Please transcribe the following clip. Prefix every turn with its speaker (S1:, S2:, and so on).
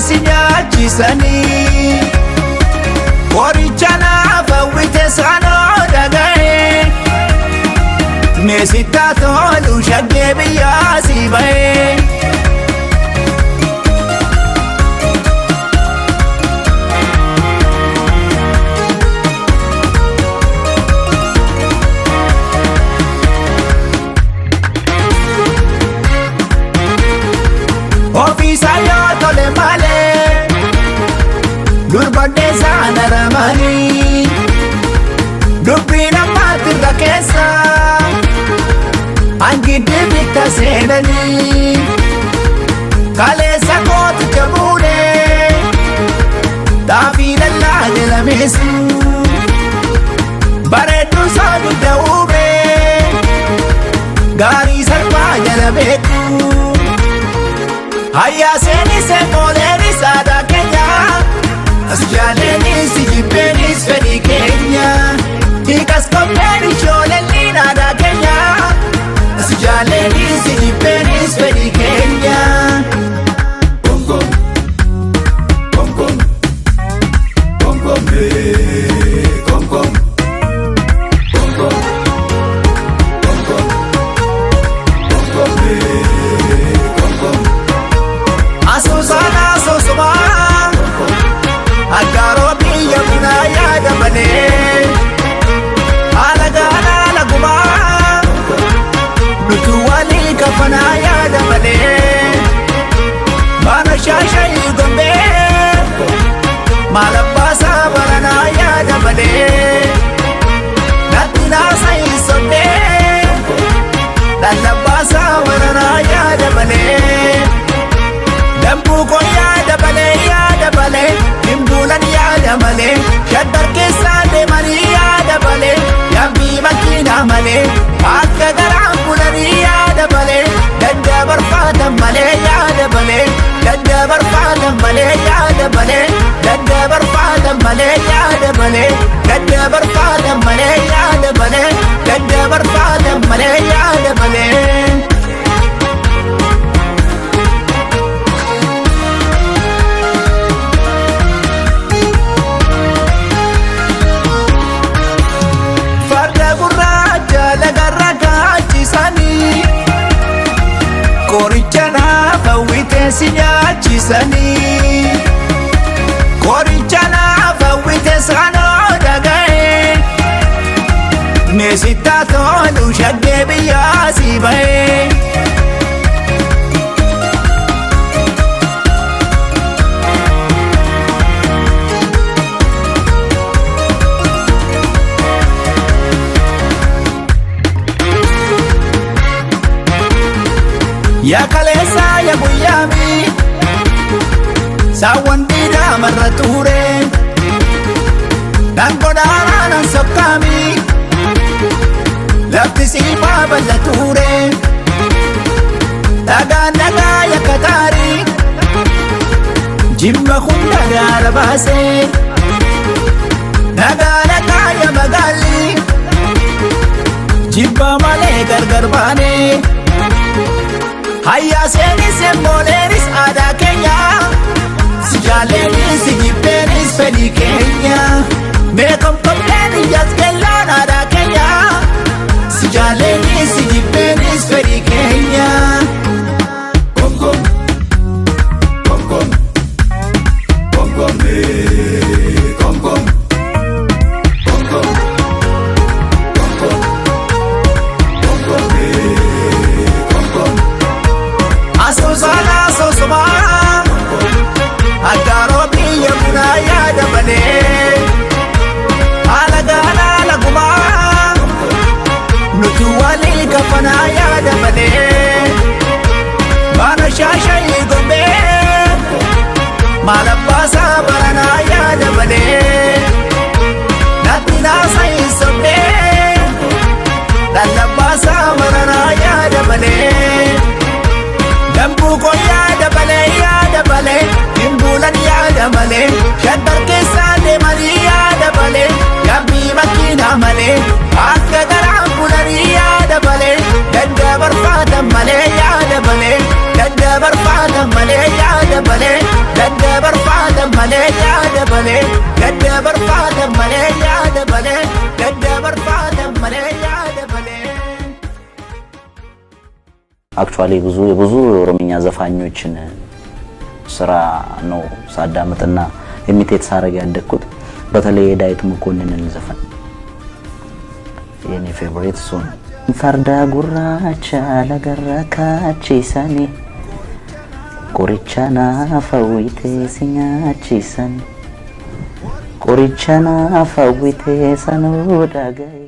S1: si nyaachisanii qoricha naaf hawwite saanoo dhaga'e meesittaa tolu shaggee biyyaa si ba'e. Ofisa yoo tole malee durbadde saana ramanii dubbii namaatti irra keessa hangiddi bitta seenanii kaleessa kooticha buunee xaafii lallaa jalameessu bareedduu sooduu da'uubee gaarii salphaa jala beeku. Hayya seenise moolenis aadaa keenya as jaaleenis jibbeenis fedhii keenya hiikas kopheen ijoolleen aadaa keenya as jaaleenis jibbeenis fedhii keenya. Gongom gongom gongom gongom gongom Asusana sosoma agaro biya buna yaada malee alagana laguma nutu wali kafana yaada malee mana shashai gombe malabasa barana yaada malee natina sai sonde lalabasa barana yaada malee. Dambu ko yaada bale himbulan yaada male shaddar keessa deemani yaada bale yabbii makiina male akka garaan bulani yaada bale daddabarfaatan male yaada bale daddabarfaatan male yaada bale daddabarfaatan male yaada bale daddabarfaatan male yaada bale daddabarfaatan male yaada bale. Qoricha naaf hawwite si nyaachisanii qoricha naaf hawwite saanoo dhaga'e meesittaa tolu shaggee biyyaa si ba'e. Ya kalesa ya guyami sawan dida marrature dan godana nan sokkami lafti si babalature daga ya katari jimma khunda garabase daga ya magali jibba male gargarbane. Hayya seenise moolenis aadaa keenya si jaaleenis jibbeenis fedhii keenya meeqam kopheen iyyaas kellaan aadaa keenya si jaaleenis jibbeenis fedhii keenya. Gongom gongom gongom gongom gongom Asusana sosoma agaro biya buna yaada malee alagana laguma nutu wali kafana yaada malee mana shashai gombe malabasa barana yaada malee natina sai sonde lalabasa barana yaada malee. Dambu ko yaada bale himbulan yaada male shaddar keessa deemani yaada bale yabbii makiina male akka garaan bulani yaada bale daddabarfaatan male yaada bale ددبر فاتم ملي يا دبلي ددبر فاتم ملي يا دبلي ددبر فاتم ملي يا دبلي ددبر فاتم ملي يا دبلي
S2: actually ብዙ ኦሮምኛ ዘፋኞችን ስራ ነው ሳዳምጥና ኢሚቴት ሳረግ ያደኩት በተለይ ዳዊት መኮንንን ዘፈን የኔ ፌቨሪት ሶን ፈርዳ ጉራቻ ለገረካቺ ሰኒ ቆሪቻና ፈዊቴ ሲኛቺ ሰኒ ቆሪቻና ፈዊቴ ሰኑ ዳጋይ